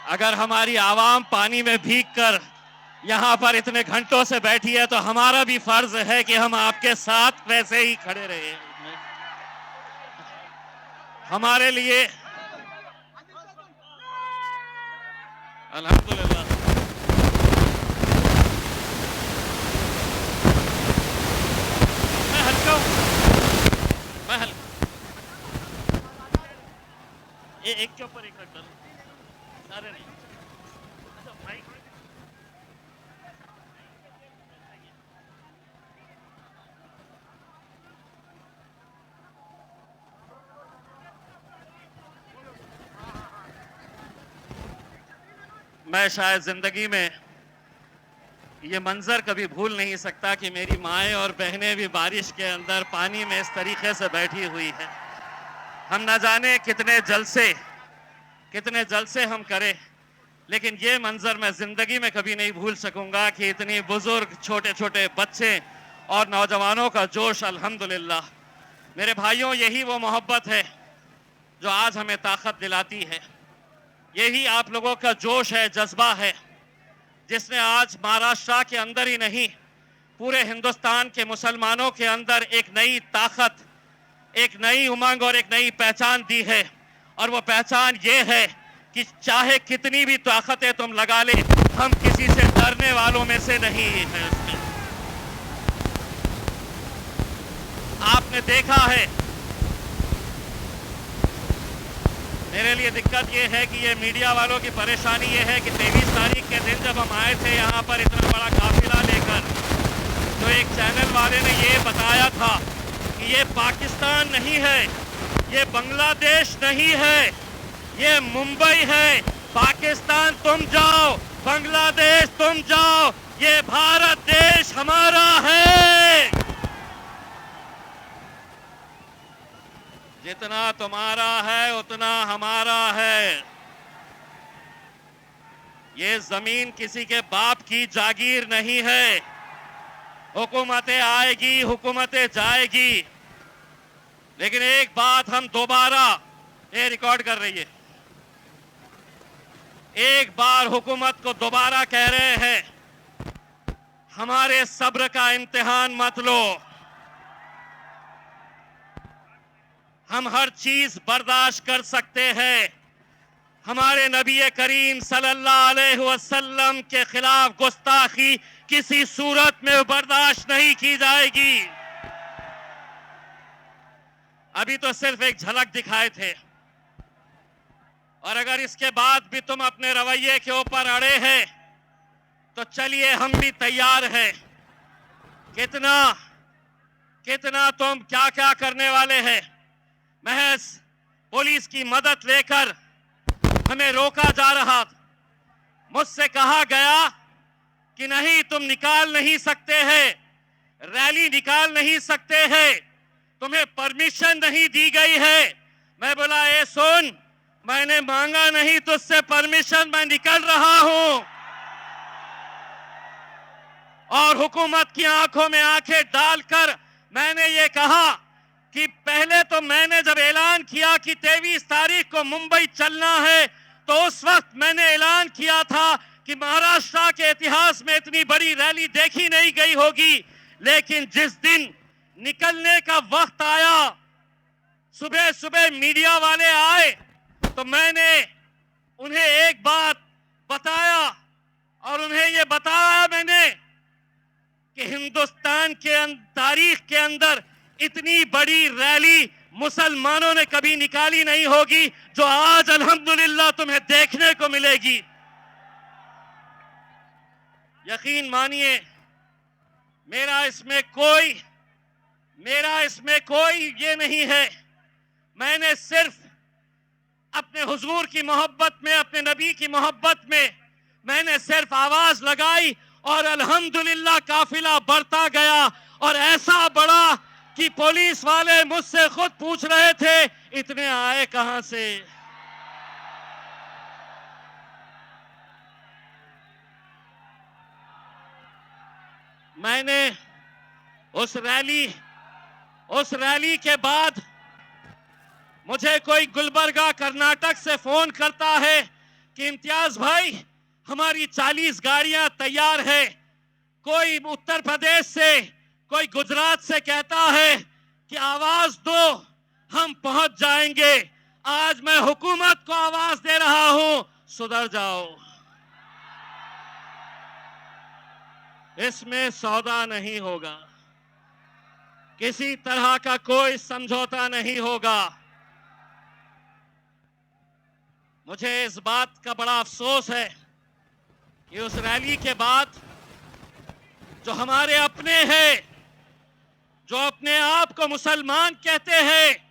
अगर हमारी आवाम पानी में भीग कर यहाँ पर इतने घंटों से बैठी है तो हमारा भी फर्ज है कि हम आपके साथ वैसे ही खड़े रहे। हमारे लिए अल्हम्दुलिल्लाह मैं हल्का हूं, मैं हल्का ये एक के ऊपर एक रख डालो, सारे नहीं। अच्छा भाई मैं शायद जिंदगी में ये मंजर कभी भूल नहीं सकता कि मेरी माएँ और बहनें भी बारिश के अंदर पानी में इस तरीके से बैठी हुई है। हम न जाने कितने जलसे हम करें, लेकिन ये मंजर मैं जिंदगी में कभी नहीं भूल सकूंगा कि इतनी बुजुर्ग, छोटे छोटे बच्चे और नौजवानों का जोश। अल्हम्दुलिल्लाह मेरे भाइयों, यही वो मोहब्बत है जो आज हमें ताकत दिलाती है। यही आप लोगों का जोश है, जज्बा है, जिसने आज महाराष्ट्र के अंदर ही नहीं पूरे हिंदुस्तान के मुसलमानों के अंदर एक नई ताकत, एक नई उमंग और एक नई पहचान दी है। और वो पहचान ये है कि चाहे कितनी भी ताकतें तुम लगा ले, हम किसी से डरने वालों में से नहीं है। उसमें आपने देखा है, मेरे लिए दिक्कत ये है कि ये मीडिया वालों की परेशानी ये है कि 23 तारीख के दिन जब हम आए थे यहाँ पर इतना बड़ा काफिला लेकर, तो एक चैनल वाले ने ये बताया था कि ये पाकिस्तान नहीं है, ये बांग्लादेश नहीं है, ये मुंबई है। पाकिस्तान तुम जाओ, बांग्लादेश तुम जाओ, ये भारत देश हमारा है। जितना तुम्हारा है उतना हमारा है। ये जमीन किसी के बाप की जागीर नहीं है। हुकूमतें आएगी, हुकूमतें जाएगी, लेकिन एक बात हम दोबारा, ये रिकॉर्ड कर रही है, एक बार हुकूमत को दोबारा कह रहे हैं, हमारे सब्र का इम्तिहान मत लो। हम हर चीज बर्दाश्त कर सकते हैं। हमारे नबी करीम सल्लल्लाहु अलैहि वसल्लम के खिलाफ गुस्ताखी किसी सूरत में बर्दाश्त नहीं की जाएगी। अभी तो सिर्फ एक झलक दिखाए थे, और अगर इसके बाद भी तुम अपने रवैये के ऊपर अड़े हैं तो चलिए हम भी तैयार हैं। कितना कितना तुम क्या क्या करने वाले हैं। महज पुलिस की मदद लेकर हमें रोका जा रहा था। मुझसे कहा गया कि नहीं, तुम निकाल नहीं सकते हैं, रैली निकाल नहीं सकते हैं, तुम्हें परमिशन नहीं दी गई है। मैं बोला, ए सुन, मैंने मांगा नहीं तुझसे परमिशन, मैं निकल रहा हूं। और हुकूमत की आंखों में आंखें डालकर मैंने ये कहा कि पहले तो मैंने जब ऐलान किया कि 23 तारीख को मुंबई चलना है, तो उस वक्त मैंने ऐलान किया था कि महाराष्ट्र के इतिहास में इतनी बड़ी रैली देखी नहीं गई होगी। लेकिन जिस दिन निकलने का वक्त आया, सुबह सुबह मीडिया वाले आए, तो मैंने उन्हें एक बात बताया, और उन्हें यह बताया मैंने कि हिंदुस्तान के तारीख के अंदर इतनी बड़ी रैली मुसलमानों ने कभी निकाली नहीं होगी जो आज अल्हम्दुलिल्लाह तुम्हें देखने को मिलेगी। यकीन मानिए, मेरा इसमें कोई ये नहीं है। मैंने सिर्फ अपने हुजूर की मोहब्बत में, अपने नबी की मोहब्बत में मैंने सिर्फ आवाज लगाई, और अल्हम्दुलिल्लाह काफिला बढ़ता गया, और ऐसा बढ़ा कि पुलिस वाले मुझसे खुद पूछ रहे थे, इतने आए कहां से। मैंने उस रैली के बाद मुझे कोई गुलबर्गा कर्नाटक से फोन करता है कि इम्तियाज भाई हमारी 40 गाड़ियां तैयार है, कोई उत्तर प्रदेश से कोई गुजरात से कहता है कि आवाज दो हम पहुंच जाएंगे। आज मैं हुकूमत को आवाज दे रहा हूं, सुधर जाओ। इसमें सौदा नहीं होगा, किसी तरह का कोई समझौता नहीं होगा। मुझे इस बात का बड़ा अफसोस है कि उस रैली के बाद जो हमारे अपने हैं, जो अपने आप को मुसलमान कहते हैं,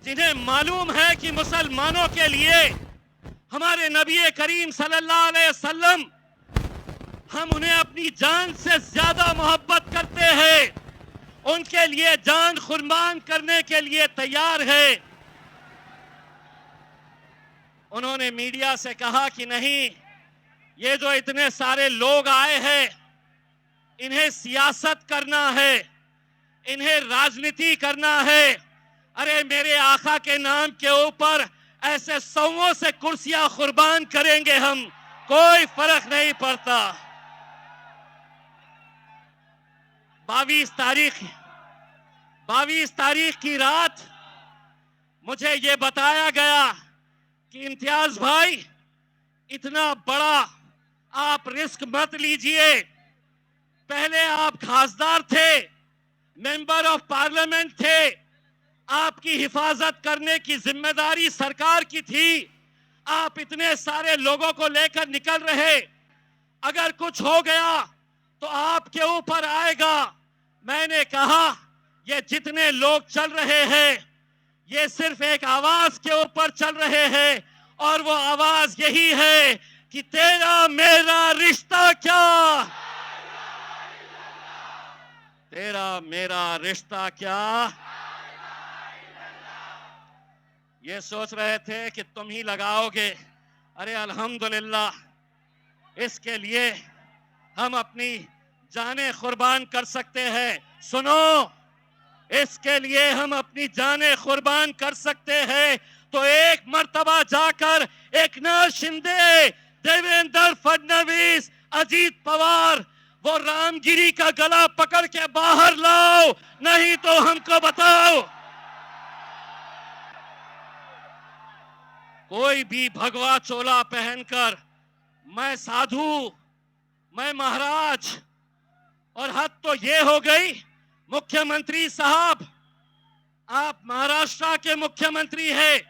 जिन्हें मालूम है कि मुसलमानों के लिए हमारे नबी करीम सल्लल्लाहु अलैहि वसल्लम, हम उन्हें अपनी जान से ज्यादा मोहब्बत करते हैं, उनके लिए जान कुर्बान करने के लिए तैयार है। उन्होंने मीडिया से कहा कि नहीं, ये जो इतने सारे लोग आए हैं इन्हें सियासत करना है, इन्हें राजनीति करना है। अरे मेरे आका के नाम के ऊपर ऐसे सौों से कुर्सियां कुर्बान करेंगे हम, कोई फर्क नहीं पड़ता। 22 तारीख की रात मुझे ये बताया गया कि इम्तियाज भाई इतना बड़ा आप रिस्क मत लीजिए। पहले आप खासदार थे, मेंबर ऑफ पार्लियामेंट थे, आपकी हिफाजत करने की जिम्मेदारी सरकार की थी। आप इतने सारे लोगों को लेकर निकल रहे, अगर कुछ हो गया तो आपके ऊपर आएगा। मैंने कहा ये जितने लोग चल रहे हैं ये सिर्फ एक आवाज के ऊपर चल रहे हैं, और वो आवाज यही है कि तेरा मेरा रिश्ता क्या, तेरा मेरा रिश्ता क्या। ये सोच रहे थे कि तुम ही लगाओगे। अरे अल्हम्दुलिल्लाह, इसके लिए हम अपनी जानें कुर्बान कर सकते हैं। सुनो, इसके लिए हम अपनी जानें कुर्बान कर सकते हैं। तो एक मर्तबा जाकर एकनाथ शिंदे, देवेंद्र फडणवीस, अजीत पवार, वो रामगिरी का गला पकड़ के बाहर लाओ, नहीं तो हमको बताओ। कोई भी भगवा चोला पहनकर मैं साधु, मैं महाराज, और हद तो ये हो गई मुख्यमंत्री साहब, आप महाराष्ट्र के मुख्यमंत्री हैं,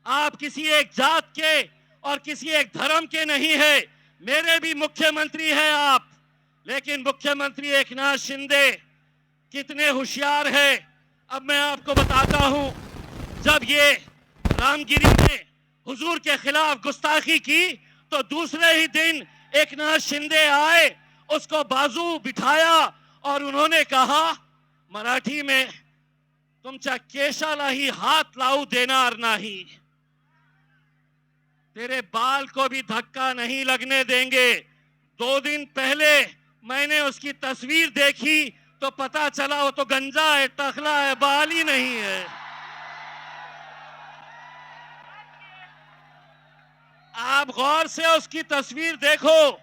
आप किसी एक जात के और किसी एक धर्म के नहीं है, मेरे भी मुख्यमंत्री हैं आप। लेकिन मुख्यमंत्री एकनाथ शिंदे कितने होशियार है, अब मैं आपको बताता हूं। जब ये रामगिरी ने हुजूर के खिलाफ गुस्ताखी की तो दूसरे ही दिन एकनाथ शिंदे आए, उसको बाजू बिठाया और उन्होंने कहा मराठी में, तुमच्या केशाला ही हाथ लावू देणार नाही, तेरे बाल को भी धक्का नहीं लगने देंगे। 2 दिन पहले मैंने उसकी तस्वीर देखी तो पता चला वो तो गंजा है, टखला है, बाल ही नहीं है। आप गौर से उसकी तस्वीर देखो,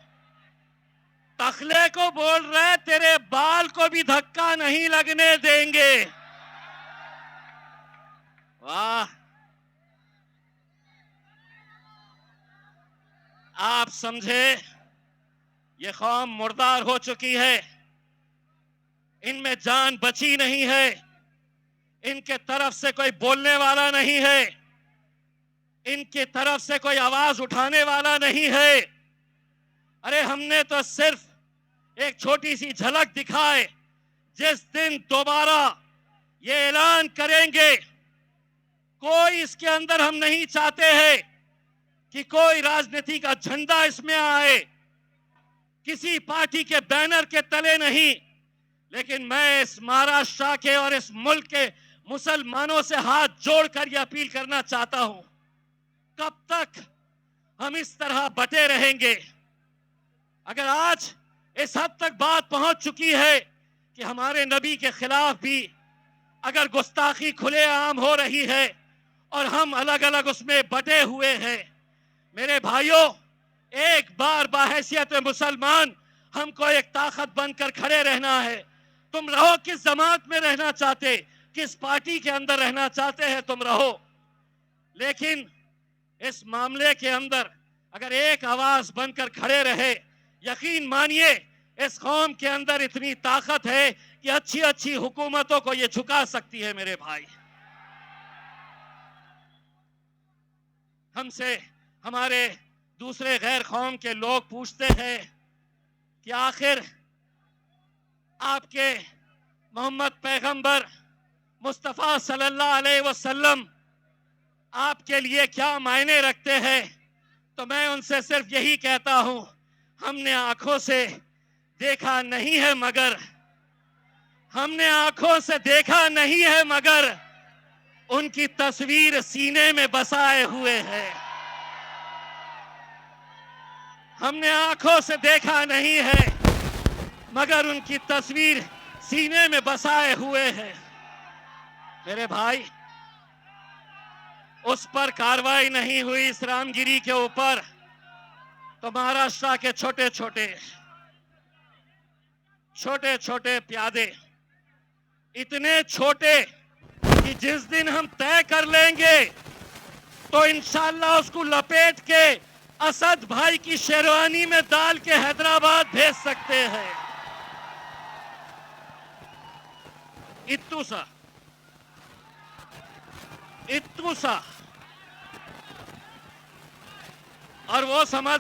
टखले को बोल रहे तेरे बाल को भी धक्का नहीं लगने देंगे। वाह, आप समझे ये कौम मुर्दार हो चुकी है, इनमें जान बची नहीं है, इनके तरफ से कोई बोलने वाला नहीं है, इनकी तरफ से कोई आवाज उठाने वाला नहीं है। अरे हमने तो सिर्फ एक छोटी सी झलक दिखाए। जिस दिन दोबारा ये ऐलान करेंगे, कोई इसके अंदर हम नहीं चाहते हैं कि कोई राजनीति का झंडा इसमें आए, किसी पार्टी के बैनर के तले नहीं। लेकिन मैं इस महाराष्ट्र के और इस मुल्क के मुसलमानों से हाथ जोड़कर यह अपील करना चाहता हूं, कब तक हम इस तरह बटे रहेंगे? अगर आज इस हद तक बात पहुंच चुकी है कि हमारे नबी के खिलाफ भी अगर गुस्ताखी खुलेआम हो रही है और हम अलग अलग उसमें बटे हुए हैं। मेरे भाइयों, एक बार बाहैसियत मुसलमान हमको एक ताकत बनकर खड़े रहना है। तुम रहो किस जमात में रहना चाहते, किस पार्टी के अंदर रहना चाहते हैं तुम रहो, लेकिन इस मामले के अंदर अगर एक आवाज बनकर खड़े रहे, यकीन मानिए इस कौम के अंदर इतनी ताकत है कि अच्छी अच्छी हुकूमतों को ये झुका सकती है। मेरे भाई, हमसे हमारे दूसरे गैर कौम के लोग पूछते हैं कि आखिर आपके मोहम्मद पैगंबर मुस्तफ़ा सल्लल्लाहु अलैहि वसल्लम आपके लिए क्या मायने रखते हैं। तो मैं उनसे सिर्फ यही कहता हूं, हमने आंखों से देखा नहीं है मगर हमने आंखों से देखा नहीं है मगर उनकी तस्वीर सीने में बसाए हुए है। हमने आंखों से देखा नहीं है मगर उनकी तस्वीर सीने में बसाए हुए है। मेरे भाई, उस पर कार्रवाई नहीं हुई इस रामगिरी के ऊपर, तो महाराष्ट्र के छोटे छोटे प्यादे, इतने छोटे कि जिस दिन हम तय कर लेंगे तो इंशाअल्लाह उसको लपेट के असद भाई की शेरवानी में डाल के हैदराबाद भेज सकते हैं। इत्तू सा और वो समझ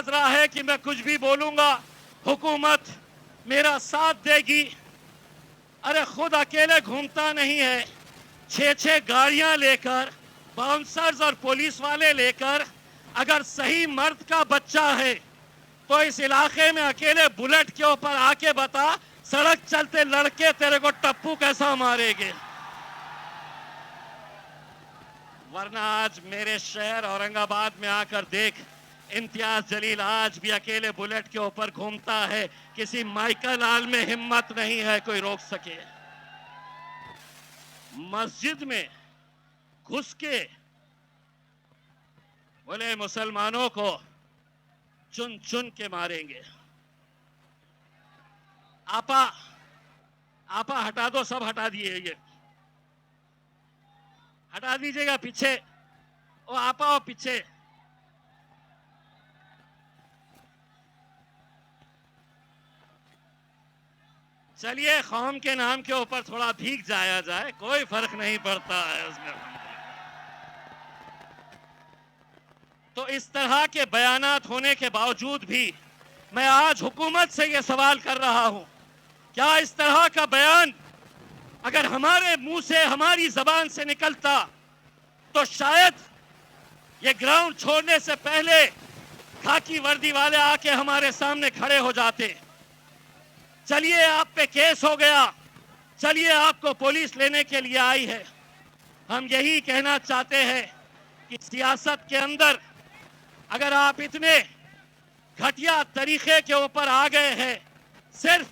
रहा है कि मैं कुछ भी बोलूंगा हुकूमत मेरा साथ देगी। अरे खुद अकेले घूमता नहीं है, 6 गाड़ियां लेकर, बाउंसर्स और पुलिस वाले लेकर, अगर सही मर्द का बच्चा है तो इस इलाके में अकेले बुलेट के ऊपर आके बता, सड़क चलते लड़के तेरे को टप्पू कैसा मारेंगे। वरना आज मेरे शहर औरंगाबाद में आकर देख, इम्तियाज जलील आज भी अकेले बुलेट के ऊपर घूमता है। किसी माइकल आल में हिम्मत नहीं है कोई रोक सके। मस्जिद में घुस के बोले मुसलमानों को चुन चुन के मारेंगे। आपा हटा दो, सब हटा दिए, ये हटा दीजिएगा पीछे, वो आपा पीछे। चलिए कौम के नाम के ऊपर थोड़ा भीग जाया जाए, कोई फर्क नहीं पड़ता है उसमें। तो इस तरह के बयानात होने के बावजूद भी मैं आज हुकूमत से यह सवाल कर रहा हूं, क्या इस तरह का बयान अगर हमारे मुंह से, हमारी जबान से निकलता तो शायद ये ग्राउंड छोड़ने से पहले खाकी वर्दी वाले आके हमारे सामने खड़े हो जाते। चलिए आप पे केस हो गया, चलिए आपको पुलिस लेने के लिए आई है। हम यही कहना चाहते हैं कि सियासत के अंदर अगर आप इतने घटिया तरीके के ऊपर आ गए हैं सिर्फ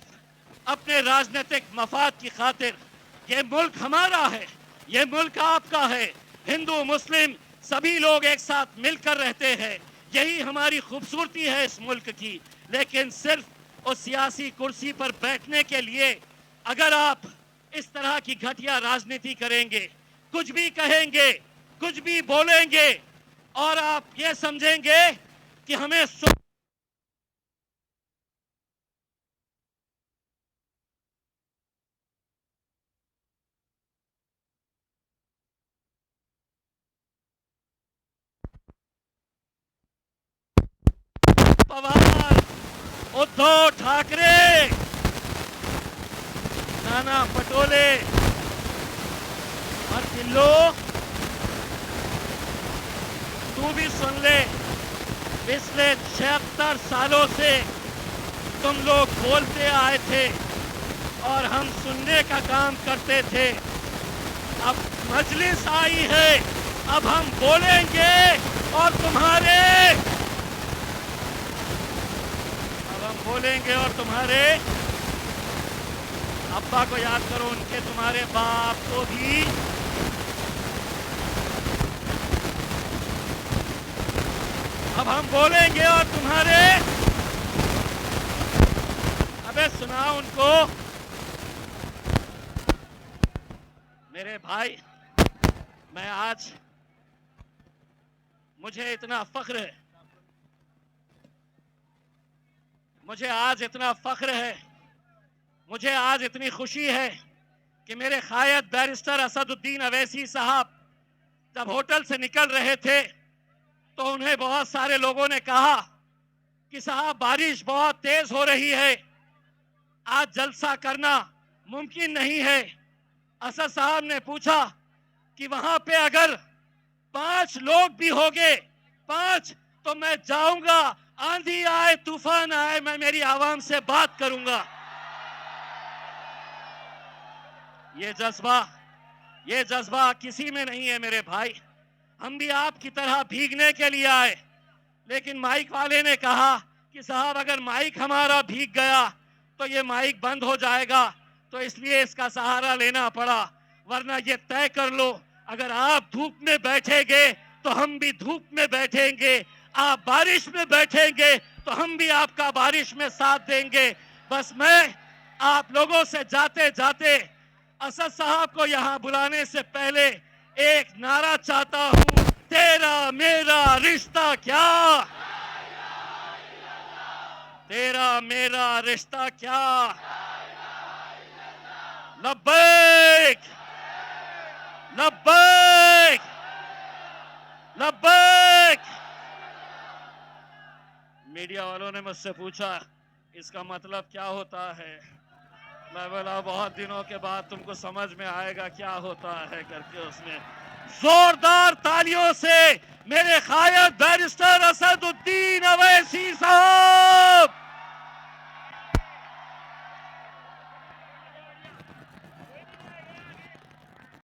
अपने राजनीतिक मफाद की खातिर, ये मुल्क हमारा है, ये मुल्क आपका है, हिंदू मुस्लिम सभी लोग एक साथ मिलकर रहते हैं, यही हमारी खूबसूरती है इस मुल्क की। लेकिन सिर्फ उस सियासी कुर्सी पर बैठने के लिए अगर आप इस तरह की घटिया राजनीति करेंगे, कुछ भी कहेंगे, कुछ भी बोलेंगे और आप ये समझेंगे कि हमें पवार, उद्धव ठाकरे, नाना पटोले और ढिल्लो, तू भी सुन ले, पिछले 76 सालों से तुम लोग बोलते आए थे और हम सुनने का काम करते थे। अब मजलिस आई है, अब हम बोलेंगे और अब्बा को याद करो, उनके तुम्हारे बाप को भी अब हम बोलेंगे और तुम्हारे, अबे सुनाओ उनको। मेरे भाई, मैं आज, मुझे इतना फख्र है, मुझे आज इतना फख्र है, मुझे आज इतनी खुशी है कि मेरे कायद बैरिस्टर असदुद्दीन अवैसी साहब जब होटल से निकल रहे थे तो उन्हें बहुत सारे लोगों ने कहा कि साहब बारिश बहुत तेज हो रही है, आज जलसा करना मुमकिन नहीं है। असद साहब ने पूछा कि वहां पे अगर 5 लोग भी होंगे, 5, तो मैं जाऊंगा, आंधी आए तूफान आए, मैं मेरी आवाम से बात करूंगा। ये जज्बा किसी में नहीं है मेरे भाई। हम भी आपकी तरह भीगने के लिए आए, लेकिन माइक वाले ने कहा कि साहब अगर माइक हमारा भीग गया तो ये माइक बंद हो जाएगा, तो इसलिए इसका सहारा लेना पड़ा। वरना ये तय कर लो, अगर आप धूप में बैठेंगे तो हम भी धूप में बैठेंगे, आप बारिश में बैठेंगे तो हम भी आपका बारिश में साथ देंगे। बस मैं आप लोगों से जाते जाते असद साहब को यहाँ बुलाने से पहले एक नारा चाहता हूँ, तेरा मेरा रिश्ता क्या, तेरा मेरा रिश्ता क्या, लब्बैक लब्बैक लब्बैक। मीडिया वालों ने मुझसे पूछा इसका मतलब क्या होता है, मैं बोला बहुत दिनों के बाद तुमको समझ में आएगा क्या होता है करके। उसने जोरदार तालियों से मेरे कायद बैरिस्टर असदुद्दीन अवैसी साहब